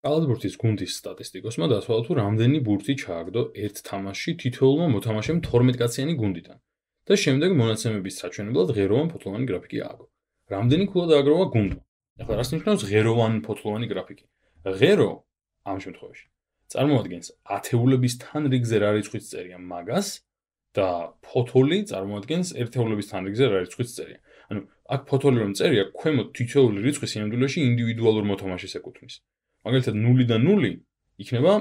კალათბურთის გუნდის სტატისტიკოსმა დასვალა თუ რამდენი ბურთი ჩააგდო ერთ თამაშში თითოეულმა მოთამაშემ 12 კაციანი გუნდიდან და შემდეგ მონაცემების საჩვენებლად ღეროვან ფოთლოვანი გრაფიკი ააგო. რამდენი ქულა დააგროვა გუნდმა? ახლა რას ნიშნავს ღეროვანი ფოთლოვანი გრაფიკი? ღერო ამ შემთხვევაში წარმოადგენს ათეულების თან რიგზე რა რიცხვის წერია მაგას და ფოთოლი წარმოადგენს ერთეულების თან რიგზე რა რიცხვის წერია. ანუ აქ ფოთოლი რომ წერია, ქვემოთ თითოეული რიცხვის სინამდვილეში ინდივიდუალურ მოთამაშეს ეკუთვნის. მაგალითად 0 და 0 იქნება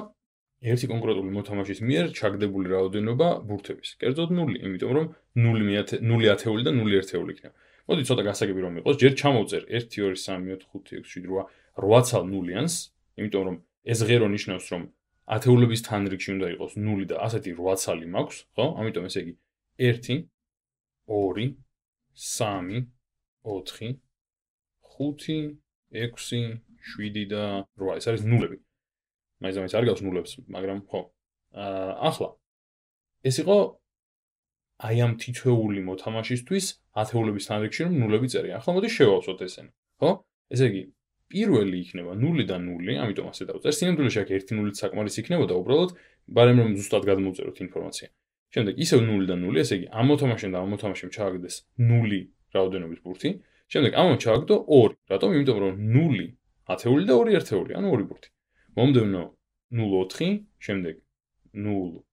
ერთი კონკრეტული მოთამაშის მიერ ჩაგდებული რაოდენობა ბურთების. კერძოდ 0, იმიტომ რომ 0 ათეული და 0 ერთეული იქნება. მოდი ცოტა გასაგები რომ იყოს, ჯერ ჩამოვწერ 1 2 3 4 5 6 7 8 8 ცალ ნულიანს, იმიტომ რომ ეს ღერო ნიშნავს რომ ათეულების თან რიგში უნდა იყოს 0 და ასეთი 8 ცალი მაქვს, ხო? ამიტომ ესე იგი 1 2 3 4 5 6 7 და 8 ეს არის ნულები. მაინც არ გავს ნულებს, მაგრამ ხო. ახლა ეს იყო აი ამ თითოეული მოთამაშისთვის ათეულების თან რიგში რომ ნულები წერია. ახლა მოდი შევავსოთ ესენი, ხო? ესე იგი პირველი იქნება 0 და 0, ამიტომ ასე დავწერ. სინამდვილეში აქ 1 0-ით საკმარისი იქნებოდა უბრალოდ, ბარემ რომ ზუსტად გადმოვწეროთ ინფორმაცია. შემდეგ ისევ 0 და 0, ესე იგი ამ მოთამაშემ და ამ მოთამაშემ ჩააგდეს 0 რაოდენობის ბურთი. შემდეგ ამან ჩააგდო 2. რატომ? იმიტომ რომ 0 ათეული და 2 ერთეული, ანუ 2 ბურთი. მომდევნო 0 4, შემდეგ 0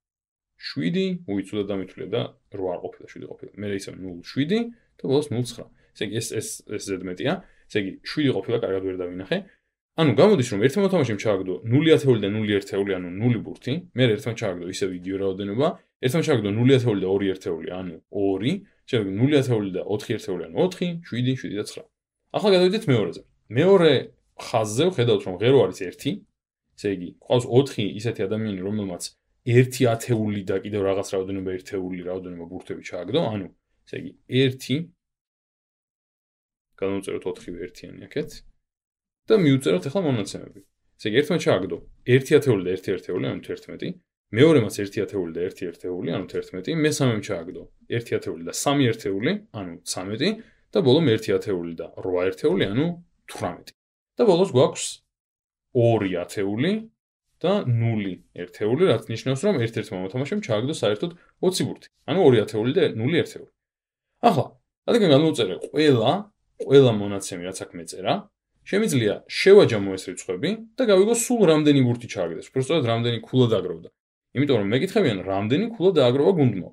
7, უიცუდა დამithვლია და 8 არ ყოფილა 7 ყოფილა. მე ისევ 0 7 და ბოლოს 0 9. ესე იგი ეს ზედმეტია. ესე იგი 7 ყოფილა, კარგად ვერ დავინახე. ანუ გამოდის რომ ერთი მოთამაშემ ჩააგდო 0 ათეული და 0 ერთეული, ანუ 0 ბურთი. მე ერთმა ჩააგდო ისევ იგივე რაოდენობა. ერთმა ჩააგდო 0 ათეული და 2 ერთეული, ანუ 2. შემდეგ 0 ათეული და 4 ერთეული, ანუ 4, 7, 7 და 9. ახლა გადავიდეთ მეორეზე. მეორე ხაზზე ვხედავთ რომ ღერო არის 1. ესე იგი, ყავს 4 ისეთი ადამიანი, რომელმაც 1 ათეული და კიდევ რაღაც რაოდენობა ერთეული რაოდენობა ბურთები ჩააგდო, ანუ ესე იგი 1 გადავწეროთ 4 ერთიანი აქეთ და მივწეროთ ახლა მონაცემები. ესე იგი, ერთმა ჩააგდო 1 ათეული და 1 ერთეული, ანუ 11, მეორემაც 1 ათეული და 1 ერთეული, ანუ 11, მესამემ ჩააგდო 1 ათეული და 3 ერთეული, ანუ 13 და ბოლომ 1 ათეული და 8 ერთეული, ანუ 18. და ბოლოს გვაქვს 2 ათეული და 0 ერთეული, რაც ნიშნავს რომ ერთ-ერთმა მოთამაშემ ჩააგდო საერთოდ 20 ბურთი. ანუ 2 ათეული და 0 ერთეული. ახლა, რადგან გადმოვწერე ყველა მონაცემი, რაც აქ მეწერა, შემიძლია შევაჯამო ეს რიცხვები და გავიგო სულ რამდენი ბურთი ჩააგდეს. უბრალოდ რამდენი ქულა დააგროვდა. იმიტომ რომ მეკითხებიან რამდენი ქულა დააგროვა გუნდმა.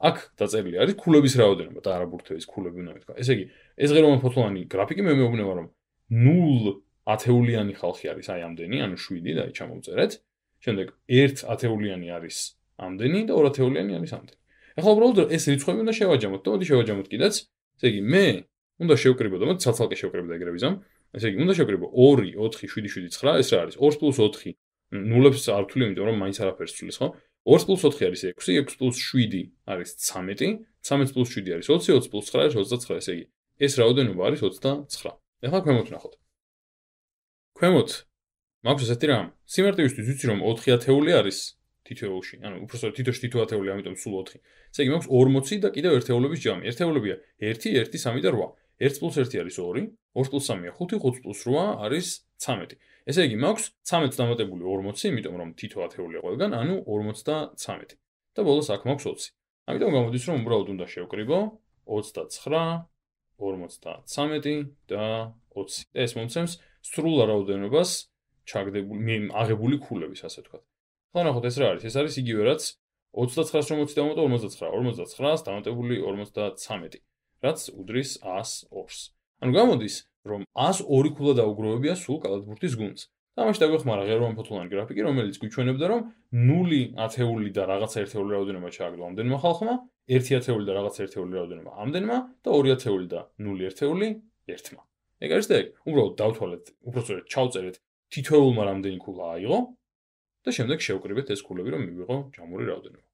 აქ დაწერილი არის ქულების რაოდენობა და არა ბურთების ქულები უნდა მეთქვა. ესე იგი, ეს ღეროვანი ფოთლოვანი გრაფიკი მე მეუბნება რომ 0 ათეულიანი ხალხი არის აი ამდენი, ანუ 7 და ჩამოვწერეთ. შემდეგ 1 ათეულიანი არის ამდენი და 2 ათეულიანი არის ამდენი. ახლა უბრალოდ ეს რიცხვები უნდა შევაჯამოთ და მოდი შევაჯამოთ კიდეც. ესე იგი, მე უნდა შევკრიბო და მოდი ცალ-ცალკე შევკრიბო და ეგრე ვიზამ. ესე იგი, უნდა შევკრიბო 2 4 7 7 9, ეს რა არის? 2 + 4 ნულებს არ ვთვლი, იმიტომ რომ მაინც არაფერს ვთვლის, ხო? 2 + 4 არის 6, 6 + 7 არის 13, 13 + 7 არის 20, 20 + 9 არის 29, ესე იგი, ეს რაოდენობა არის 29. ახლა ქვემოთ ვნახოთ. ქვემოთ მაქვს ესეთი რამ. სიმარტივისთვის ვიცი რომ 4 ათეული არის თითოეულში, ანუ უბრალოდ თითოში თითო ათეული, ამიტომ სულ 4. ესე იგი, მაქვს 40 და კიდევ ერთეულების ჯამი. ერთეულებია 1, 1, 3 და 8. 1 + 1 არის 2, 2 + 3-ია 5, 5 + 8 არის 13. ესე იგი, მაქვს 13 დამატებული 40, იმიტომ რომ თითო ათეულია ყველგან, ანუ 53. და ბოლოს აქ მაქვს 20. ამიტომ გამოდის რომ უბრალოდ უნდა შევკრიბო 29, 53 და 20. ეს მომცემს სრულ რაოდენობას აღებული ქულების, ასე ვთქვათ. ახლა ნახოთ ეს რა არის? ეს არის იგივე რაც 29-ს რომ 20 დავამატო 59, 59-ს დამატებული 53, რაც უდრის 102-ს. ანუ გამოდის რომ 102 ქულა დაუგროვებია სულ კალათბურთის გუნდს. და ამაში დაგვეხმარა ღეროვანი ფოთლოვანი გრაფიკი, რომელიც გვიჩვენებდა რომ 0 ათეული და რაღაცა ერთეული რაოდენობა ჩააგდო ამდენმა ხალხმა, 1 ათეული და რაღაცა ერთეული რაოდენობა ამდენმა და 2 ათეული და 0 ერთეული ერთმა. ეგ არის და ეგ. უბრალოდ დავთვალეთ, უბრალოდ ჩავწერეთ თითოეულმა რამდენი ქულა აიღო და შემდეგ შევკრიბეთ ეს ქულები, რომ მივიღო ჯამური რაოდენობა.